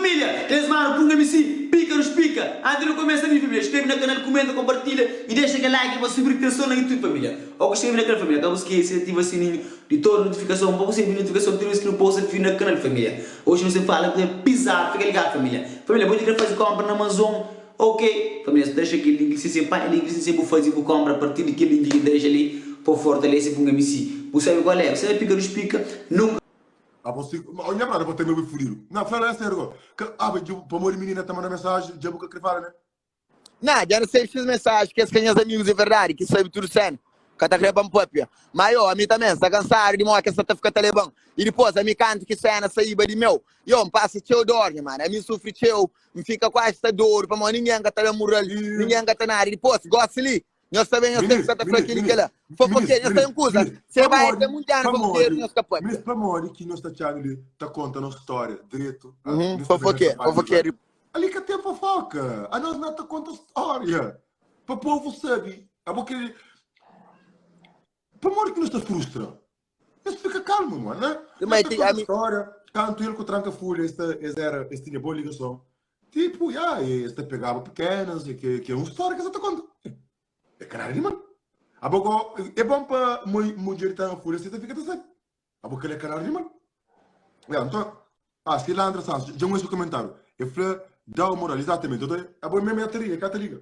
Família, eles mano, punga-me pica nos pica. Antes de começar a minha família, inscreve no canal, comenta, compartilha e deixa aquele like para subir atenção na YouTube, família. Ou que inscreve naquela família, acaba esquecer, ativa o sininho de toda notificação, para você ver notificação de tudo que não possa vir no canal, família. Hoje você fala que é pisado, fica ligado, família. Família, vou dizer fazer compra na Amazon, ok? Família, deixa aquele link, se você pai, link, se você for fazer compra a partir daquele link, deixa ali para fortalecer, punga-me. Você sabe qual é? Você é pica nos pica, nunca. Ah, você... Olha para você meu fudido. Não, fala é sério. Ah, mas para morrer menina tá mandando mensagem, já vou que fala, né? Não, já não sei se mensagem, que as minhas amigos é verdade, que sabe tudo sendo. Que tá querendo pôpia. Mas eu, a mim também, está cansado de morrer que essa tá ficando talibã. E depois, a mim canta que cena saíba de meu. E eu, me passa teu dor, mano. A mim sofre teu, me fica quase esta dor, para morrer ninguém que tá na moral, ninguém que tá na área. E depois, gosta ali. Nós também, eu sei que você tá falando aquilo que lá. Foi porque nós temos coisa. Você vai ter muito ano para poder nós capaz. Mas para morrer que nós tá tirando ali, tá contando história, direito. Fofoqueiro. Ali que tem fofoca. A nós não tá contando história. Para o povo sabe. É porque... Para morrer que nós tá frustrando. Mas fica calmo, mano, né? Mas tem a história. Tanto ele com o Tranca-Folha, este tinha boa ligação. Tipo, este pegava pequenas, que é uma história que você tá contando. É caralho, mano. É bom para mulher estar folha, você fica assim. A boca é caralho, mano. Então, se lá André Santos, já um comentário. Eu falei, dá o moral, exatamente. A boa mesmo é a teria, é cá te liga.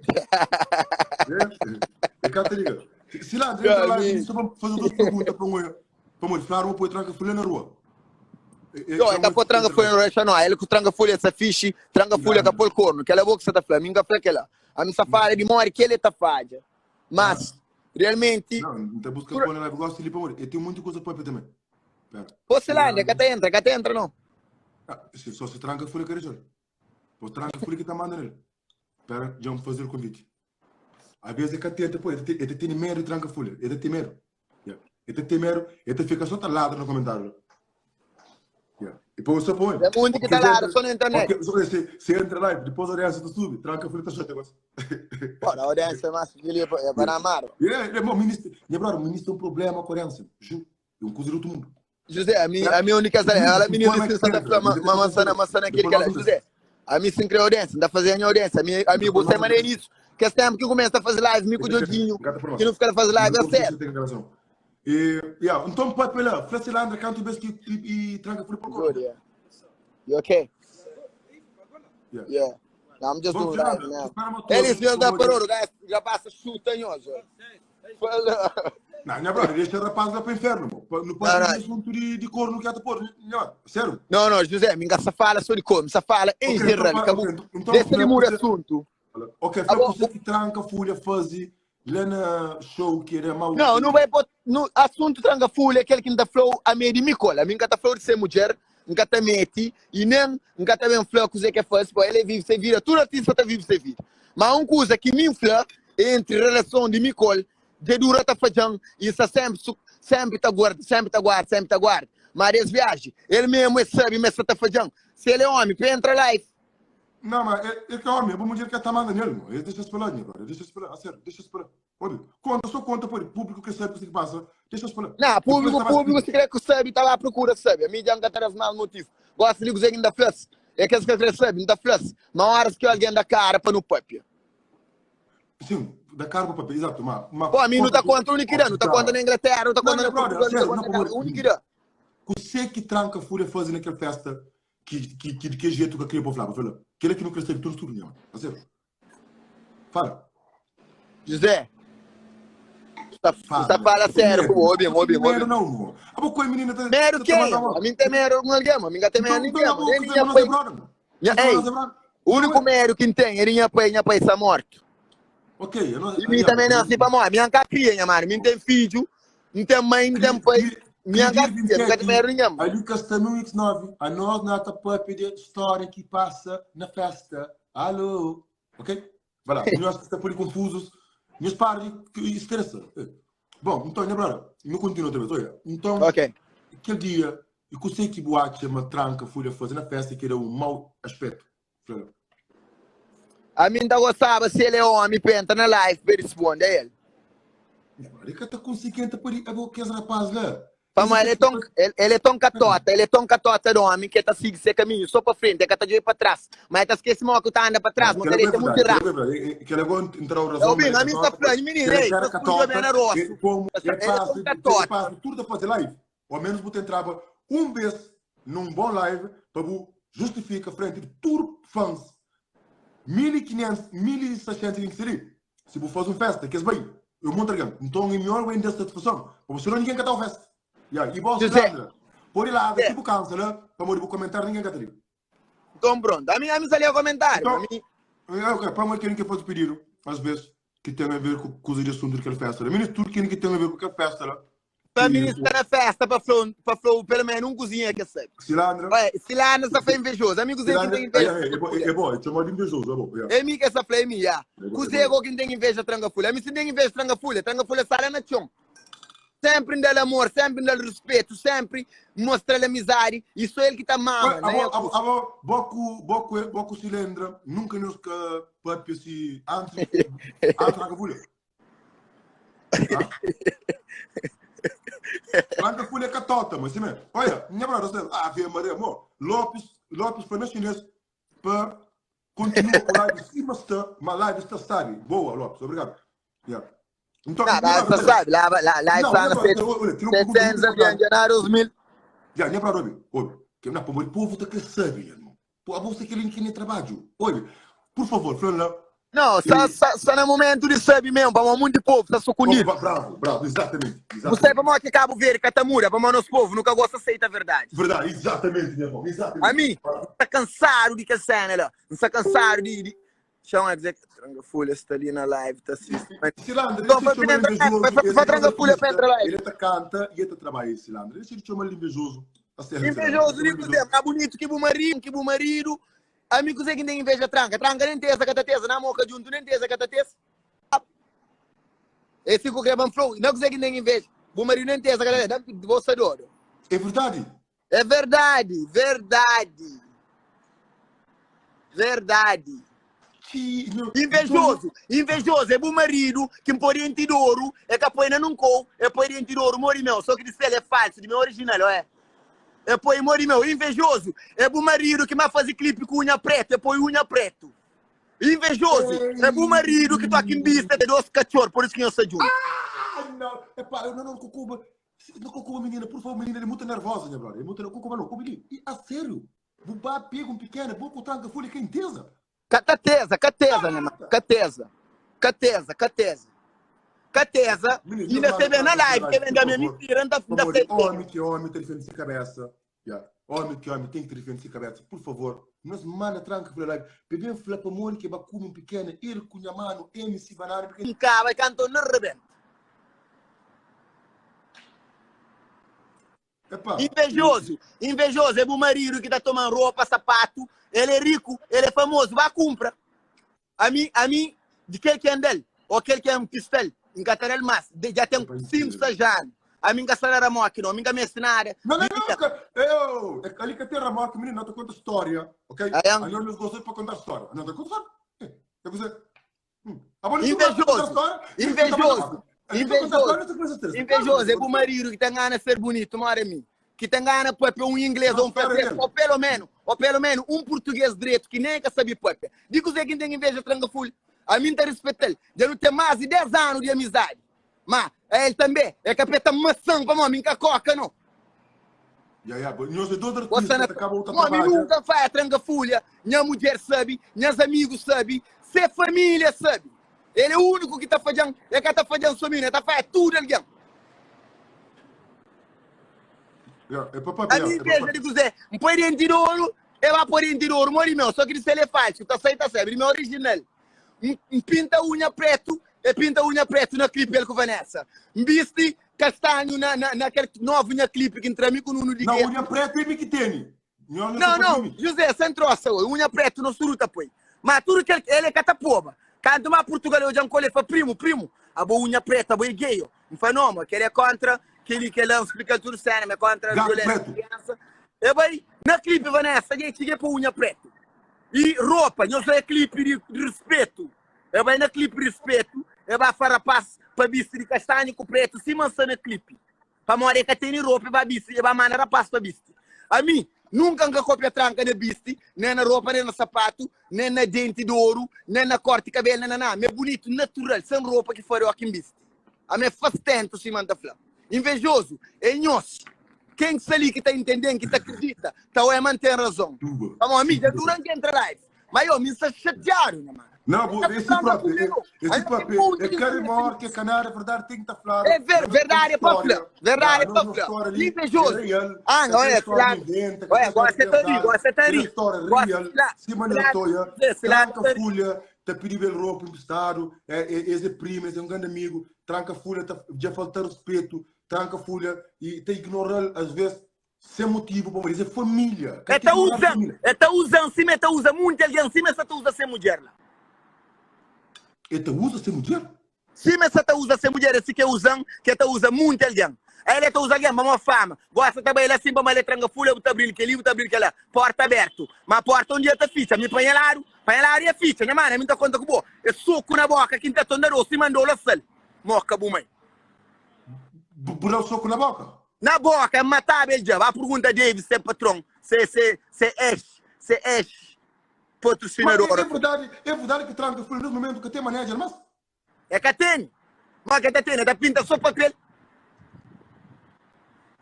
É cá te liga. Se lá André, só vamos fazer duas perguntas para mulher. Falar uma põe tranca-folha na rua. Não, é que pôr tranca-folha na rua, não. Ele que tranca-folha, essa fiche, tranca-folha que pôr o corno. Que ela é boa que você tá falando. Minha falei que ela. A minha safari de morre que ele tá falha. Mas, realmente... Não, não tem busca por ela, eu gosto de ir para morrer. Eu tenho muita coisa para também. Você lá, cá te entra, não? Só se tranca a folha que ele Pois tranca a folha que está mandando ele. Espera, já vamos fazer o convite. Às vezes é que atenta, pô, ele tem medo de tranca a folha. Ele tem medo. Ele tem medo, ele fica só talado no comentário. E depois você põe. É muito que tá lá, só na internet. Se entra lá, depois a audiência do sube, tranca a folha está chata. Pô, a audiência é mais filha, é para amar. O ministro tem um problema com a audiência. É um coisa do outro mundo. José, a minha única saída, ela menina disse que está uma maçã aquele que ela. José, a minha sem criar audiência, não dá fazendo audiência. A minha você é maneiro nisso. Que esse tempo que começa a fazer live, mico de odinho, que não fica a fazer live, é sério. Então pode pegar, flexe lá, canto bem e tranca por pouco. You okay? Yeah. No, I'm just doing that now. Eles viram da parou, já passa chutanhoso. Não, minha brother, deixa a rapaz lá para o inferno. Não pode ter assunto de corno que ata pôr. Sério? Não, José, minha fala sobre corno, essa fala em geral, acabou. Deixa ele mudar assunto. Ok, foi você que tranca, folha, fazer. Lá na show que era mau. Não vai pôr. Assunto tranca folha, aquele que não dá flow a meio de Micola. Minha tá flow de ser mulher, minha tá mete, e nem minha tá bem flow que você faz, pô, ele vive, você vira, tudo artista tá vive, você vira. Mas uma coisa que me infla entre relação de Micola, de dura tá fazendo, isso sempre tá guarda. Mas esse viagem, ele mesmo sabe, mas tá fazendo. Se ele é homem, entra live. Não, mas é que é homem, é uma mulher que está mandando nele, ele deixa esperar, deixa esperar, a sério, deixa esperar. Olha, conta por público que sabe o que passa, deixa esperar. Não, público, se quer que sabe, está lá à procura, sabe. A mídia não está mal motivo. Gosta de dizer que ainda flash. É que você sabe, ainda flash. Mas horas que alguém dá cara para no papel. Sim, da cara para o papel, exato. Pô, a mim não está contra o Niquirã, não está contra na Inglaterra, não está contra na Portugal, não está contra o Niquirã. Você que tranca a fúria fazendo aquela festa, que jeito que aquele povo lá, velho? Aquele que não cresceu tudo, né? Fala. José. Você fala sério, pô, óbio. Mero não, mo. A boca menina tá. Mero que? A mim tem mero não alguém, a mim tem mero ninguém. Ei, o único mero que tem, ele ia para essa morte. Ok, eu não. E mim também não, assim para morrer. Minha cria, mano, mim tem filho, não tem mãe, não tem pai. Minha cria, não tem mero ninguém. A Lucas está no X9, a nós não está para pedir história que passa na festa. Alô, ok? Vai lá, nós que estamos confusos. Meus pais que estressa. Bom, então, lembrando, não continuo outra vez, olha. Então, aquele dia, eu sei que boate, uma tranca, folha, fazer na festa, que era um mau aspecto. A mim não gostava se ele é homem, pensa na live, para responder a ele. Ele que está conseguindo, por aí, que esse rapaz lá. Vamos, ele é tão catota do homem que tá seguindo esse caminho só para frente, é que tá de ir para trás. Mas tá esquecendo que tá andando para trás, mas ele é muito rápido. Que ele agora entrou razão. Eu vi, a mim tá falando, menino, ele tá jogando rosto. Ele passa tudo depois de live. Ou ao menos você entrava vez num bom live para justificar frente de todos os fãs. 1.500, 1.600 inserir. Se você faz uma festa, que é bem, eu monto alguém. Então, é melhor eu ainda satisfação. Para você não ninguém quer dar uma festa. E você, Sandra, por ir lá, tipo cancela, para morrer comentar, ninguém quer ter. Então, pronto. A mim saiu a comentário. Então, para mim, quem que pode pedir, às vezes, que tem a ver com coisas de assunto daquela festa. A mim, tudo que tem a ver com aquela festa. Para mim, está na festa, para flow, pelo menos, um cozinha que sabe. Cilindro. Cilindro, essa foi invejoso. Amigo, você que tem inveja. É bom, é chamado invejoso, é bom. É mim que essa foi minha. Cozinha que tem inveja, tranca folha. A mim, se tem inveja, tranca folha sai na chão. Sempre dá amor, sempre dá respeito, sempre mostra a amizade. Isso é ele que está mal. Boco cilindro, nunca nos pode se antes tranca folha. Tranca folha catota, mas sim, olha, minha brother, Ave Maria, amor, Lopes para nós chinês para continuar com a live, sim, mas live está sabe. Boa, Lopes, obrigado. Então, você sabe, lá está na 700 anos, 2000. Já, minha brother, olha, que não é para o povo está crescendo, irmão. A você que ele nem trabalho. Olha, por favor, Fran, não, só no momento de sabe mesmo, para muito de povo, está sucunido. Bravo, exatamente. Você para mim que Cabo Verde, Catamura, para nosso povo, nunca gosta de aceitar a verdade. Verdade, exatamente, meu irmão, exatamente. A mim, está cansado de que cena lá, não está cansado de... Chama a dizer que Tranga Folha está ali na live, está assistindo. Cilandro, vai Tranga Folha para entrar live. Ele canta e ele trabalha, Cilandro. Ele se chama invejoso. Invejoso, digo dizer, mais bonito que o marido. Amigos é que tem inveja tranca nem tem essa catateza, na moca junto, nem tem essa catateza. Esse que o Greban Flow, não consegue nem inveja. O marido nem tem essa catateza, você adora. É verdade? É verdade. Invejoso, é bom marido que põe dentro de ouro, é que põe num cou, é põe dentro de ouro, mori meu, só que disse ele é falso, de meu original, é. É põe mori meu, invejoso, é bom marido que mais faz clipe com unha preta, é põe unha preto. Invejoso, é bom marido que toca em bista de dois cachorros, por isso que eu sou junto. Não, é pá, não, Cucuba, menina, por favor, menina, ele é muito nervosa, minha brother, é muito nervosa, Cucuba não, menina, a sério, bubá, pega um pequeno, boca, tranca, folha, que intesa. Cateza, né, mano? Cateza. E você vê na live, que vem da minha mentira, da frente. Homem, telefone sem cabeça. Homem, tem que telefone sem cabeça. Por favor, nós manda tranca para live. Bebê fala para mim que vai comer um pequeno, ele com a mano, MC banana. Vai cantar no rebento. Invejoso, é o marido que tá tomando roupa, sapato, ele é rico, ele é famoso, vai comprar. A mim, de quem que é dele, ou aquele que é um pistol, em Catarel Mas, já tem 5 anos. A mim, gastar a moca, não, a mim, me ensinar. Não, ali que tem a moca, menino, não te conta história, ok? Ali eu não gostei para contar história. Não te conta história. Invejoso, é o marido que tem ganas de ser bonito, mora mim. Que tem ganas de um inglês ou um francês, ou pelo menos um português direito, que nem que sabe pôr. Digo que tem inveja, tranca full. A mim te respeita ele. Já não tem mais de 10 anos de amizade. Mas ele também é capeta maçã, como a mim, que a coca, não. Homem nunca faz a tranca folha, minha mulher sabe, meus amigos sabem, se família sabe. Ele é o único que está fazendo, é que está fazendo sua menina, está fazendo tudo alguém. A minha igreja, digo Zé, não põe dentro de ouro, ele vai pôr dentro de ouro, mori meu, só que isso ele é falso, está certo, ele é original. Pinta unha preto, e pinta unha preto na clipe dele com Vanessa. Viste castanho naquele novo unha clipe que entra mim com o de não, unha preta é que tem. Não, José, sem troça, unha preto não suruta, põe. Mas tudo que ele é catapoba. Quando uma Portugal eu já encolhe para primo, a boa unha preta, a boa gay, um fenômeno, que ele é contra, que ele explica tudo sério, é contra a violência de criança. E vai, na clipe Vanessa, ele chega para unha preta. E roupa, não só é clipe de respeito. E vai na clipe de respeito, e vai farrapaz para bicho de castanho com preto, se mansa na clipe. para morrer que tem roupa para bisti, e para mandar rapaz para bisti. A mim, nunca que copia tranca na bisti, nem na roupa, nem no sapato, nem na dente de ouro, nem na corte de cabelo, nem nada. É bonito, natural, sem roupa que for aqui em bisti. A mim faz tanto se manda flá. Invejoso, é nhoço. Quem se ali que está entendendo, que está acredita, está a manter razão. Vamos, amiga, durante entra live. Mas eu me está chateado, mano. Não, esse próprio, é cara maior que a canária, é verdade, tem que estar claro. É verdade, é para flá. Verdade, é para flá. Invejoso. Ah, não é, claro. Gosta de rir, gosta de rir. Se manetoia, tranca a folha, está pedindo roupa emprestado, é primo, é um grande amigo, tranca a folha, já falta respeito, tranca a folha e te ignora às vezes sem motivo para dizer família. Está usando, se meta usa muito alguém, se meta usa sem mulher lá. Eta usa sem mulher? Se meta usa sem mulher, se que usam, que está usa muito alguém. Ele está usando alguém, uma fama. Gosta também ele assim, para ele tranca a folha, botar brilho que ali, botar brilho que lá. Porta aberto. Mas a porta onde está ficha, me põe lá e a ficha, minha mãe, me dá conta que boa. É soco na boca, quem está tonda rosto, e mandou lá sal. Moca, bumãe. Por o soco na boca? Na boca, é matar ele já. A pergunta David, se é patrão, se é patrocinador. É verdade que tranca a folha no momento que tem manager, mas... É que tem. Mas que tem, da pinta só papel.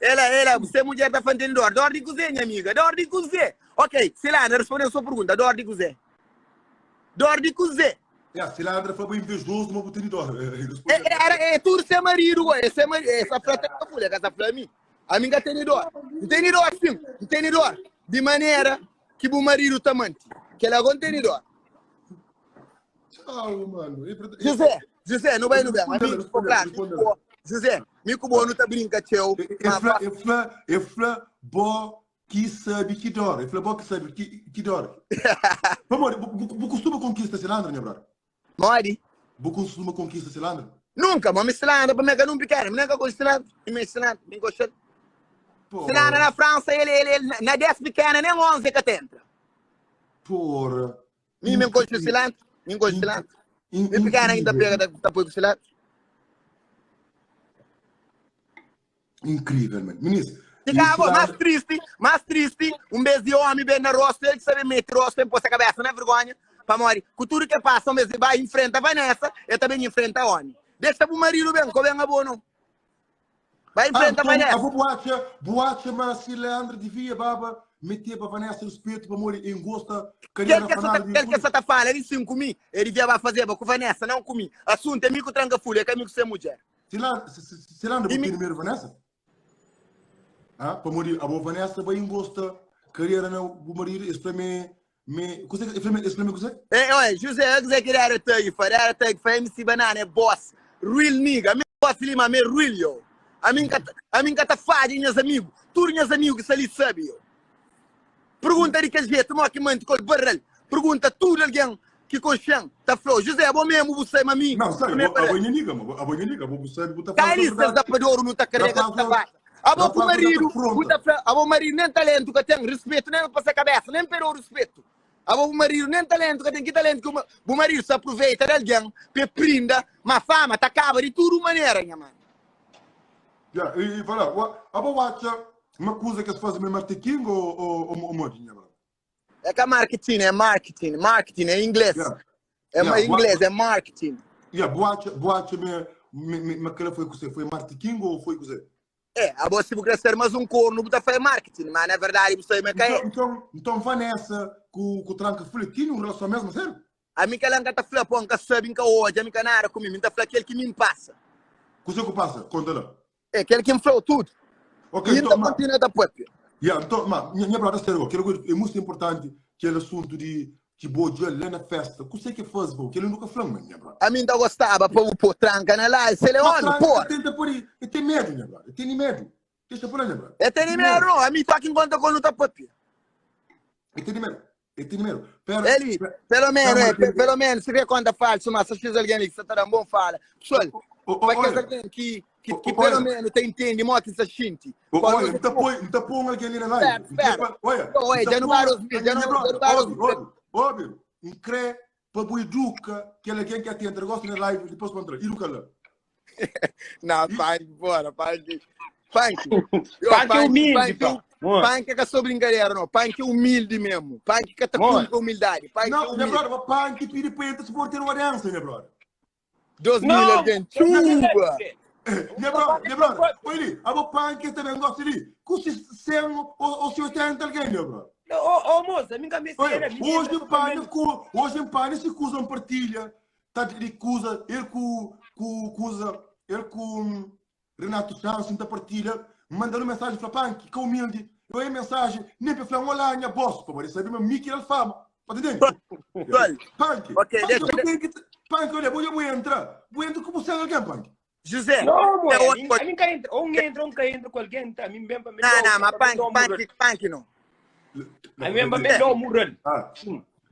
Ela, você mulher da fantendo dor de cozinha, amiga, dor de cozinha. Ok, Cilandra, respondeu a sua pergunta, dor de cozinha. Dor de cozinha. Cilandra foi bem invejoso, mas botei dor. É tudo seu marido, essa frase é a folha, essa frase é minha. A minha tem dor. Não tem dor, sim, não tem dor. De maneira que o marido tá mante. Que ela não tem dor. Tchau, mano. José, não vai no bem. Amigo, claro. José, Mico Bono tá brinca, teu. É flá bo que sabe que dor. É flá bo que sabe que dor. Vamos, você costuma conquistar Cilandra, minha brother? Mori. Você costuma conquistar Cilandra? Nunca, mas me Cilandra, para mim, não pequeno. Me nunca gosto de Cilandra. Me Cilandra, me gosto. Cilandra na França, ele na 10 pequena, nem 11 que entra. Porra. Me gosto de Cilandra. Me gosto de Cilandra. Me pequena ainda pega da põe com Cilandra. Incrível, mano. Ministro. Mais triste, mês de homem bem na roça, ele que sabe meter roça, tem pôr a cabeça na vergonha, para morrer. Cultura que passa, um mês de vai, enfrenta a Vanessa, eu também enfrenta o homem. Deixa o marido bem, como é a boa, não? Vai enfrenta a Vanessa. Boate, mas Cilandra devia, baba, meter para Vanessa respeito, para morrer em gosto, carreira final. Aquele que você tá falando, ele sim comigo, ele devia fazer, com Vanessa, não comigo. Assunto é amigo tranca folha, é amigo sem mulher. Cilandra, você primeiro Vanessa? Para morrer, a boa Vanessa vai em gosto, carreira não, vou morrer, exprime, exprime você? Olha, José, eu queria era tag, foi MC Banana, é boss, real nigga, a minha boss Lima, é real, yo. A mim que tá fada, meus amigos, todos meus amigos que ali sabem, yo. Pergunta de que jeito, não que mante com o barrel, pergunta tudo alguém que coxão, tá flow, José, a bom mesmo você, mami. Não, sabe, a boa nigga, você, botar fala. Cai listas da Padoro, não tá carregando da vaca. A bom marido, nem talento que tem, respeito, nem para a cabeça, nem pelo respeito. A bom marido, nem talento que tem, que talento que o marido se aproveita de alguém, para prinda, mas fama, tá acaba de tudo maneira, minha mãe. E fala, a boa acha uma coisa que se faz mesmo marketing ou modinha? É que marketing é inglês. É inglês, é marketing. Boa acha me que foi marketing ou foi coisa? A você vai crescer mais corno, você faz marketing, mas na verdade você me cai. Então Vanessa, com o tranca tinha uma relação mesmo, sério? A mim que ela não tá falando, que sabe que hoje, a mim que nada comigo, me tá falando aquele que me passa. O que passa? Conta lá. É aquele que me falou tudo. Ok, e então continua da própria. Então, minha brother, sério, é muito importante aquele assunto de que boa lá na festa. O que faz, que ele nunca falou, minha brother. A mim não gostava, pôr tranca na lá, se ele olha, pô. Eu tenho medo, minha brother, eu tenho medo. Deixa por aí, minha brother. Eu tenho medo, não, a mim tá aqui enquanto eu não tá própria. Eu tenho medo. Ele, pelo menos, se vê quando fala, se você fizer alguém que você tá dando bom fala. Pessoal, vai que alguém que pelo menos te entende, mó que se sente. Olha, não tá põe alguém ali na live. Olha, já não vai os vídeos, já não vai os vídeos. Óbvio, incré, para o educa, que ele quer que atenda, gosta na live, depois para entrar. Educa lá. Não, para de fora, para de... Punk. Punk é humilde, pá. Punk é só brincadeira, não. Punk é humilde mesmo. Punk que tá com humildade. Punk Não, é minha humilde. brother, mas punk pede para entrar se por ter uma herança, minha brother. 2021. Minha brother, olha ali, a punk também gosta ali. Com 100 ou 80 alguém, minha brother. Ô, moça, a minha besteira. Hoje em Pânia se acusam partilha. Ele acusa, ele com Renato Santos, da partilha, mandando mensagem para Punk, que é humilde. Eu aí mensagem, nem para falar, olá, minha boss, para você saber, meu Mickey era fama. Pode entender? Punk, Ok, Punk, olha, vou entrar como se alguém, Punk. José, não, moça, a mim entra, com alguém, tá? A mim bem para mim. Não, mas Punk não. A mim bem para mim, não, mural.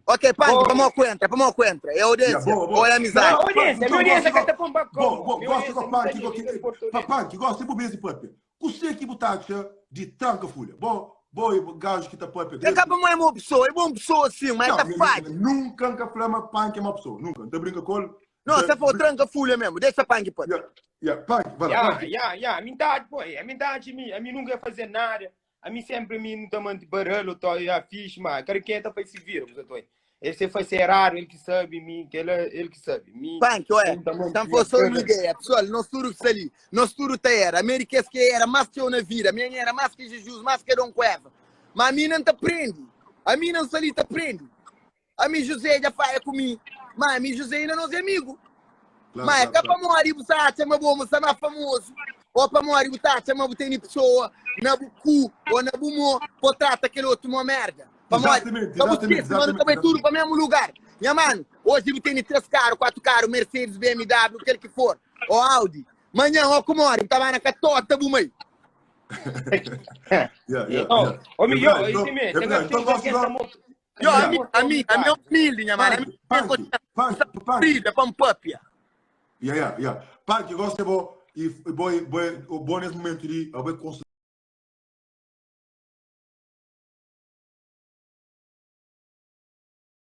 Ok, Punk, vamos ao contra. É audiência, ou é amizade? Não, audiência, que tá com bacana. Gosto com Punk, gosto de bobês e pop. Você que botacha de tranca folha. Bom, gajo que tá pop. Acaba não é uma pessoa sim, mas tá fácil. Nunca flama Punk é uma pessoa, nunca. Não brinca com ele. Não, se for tranca folha mesmo, deixa Punk, pô. Punk, vai lá. A mim nunca ia fazer nada. A mim sempre não tá mandando barulho, tô a fixe, mas cara quem tá para se vir, você tô. Ele foi ser raro, ele que sabe, ele que sabe. Punk, olha, então foi só uma ideia, pessoal, nós tudo que ali, nós tudo tá era, América que era mais que eu na vida, minha era mais que Jesus, mais que Dom Cueva, mas a mim não te prende, a mim não sali te prende, a mim José já faz comigo, mas a mim José ainda não é amigo, mas é para morrer, você acha uma boa, você é mais famoso, ou para morrer, você acha uma boa pessoa, na bucu, ou na bumo, ou trata aquele outro uma merda. Vamos esquecer, mano, também tudo para o mesmo lugar. Minha mano, hoje eu tenho 3 carros, 4 carros, Mercedes, BMW, aquele que for, ou Audi. Manhã, ó, como hora, eu estava na catota, bumei. Ô, Miguel, isso mesmo, a mim é humilde, minha mano. Punk, Punk, gosto de bom, e bom nesse momento ali, eu vou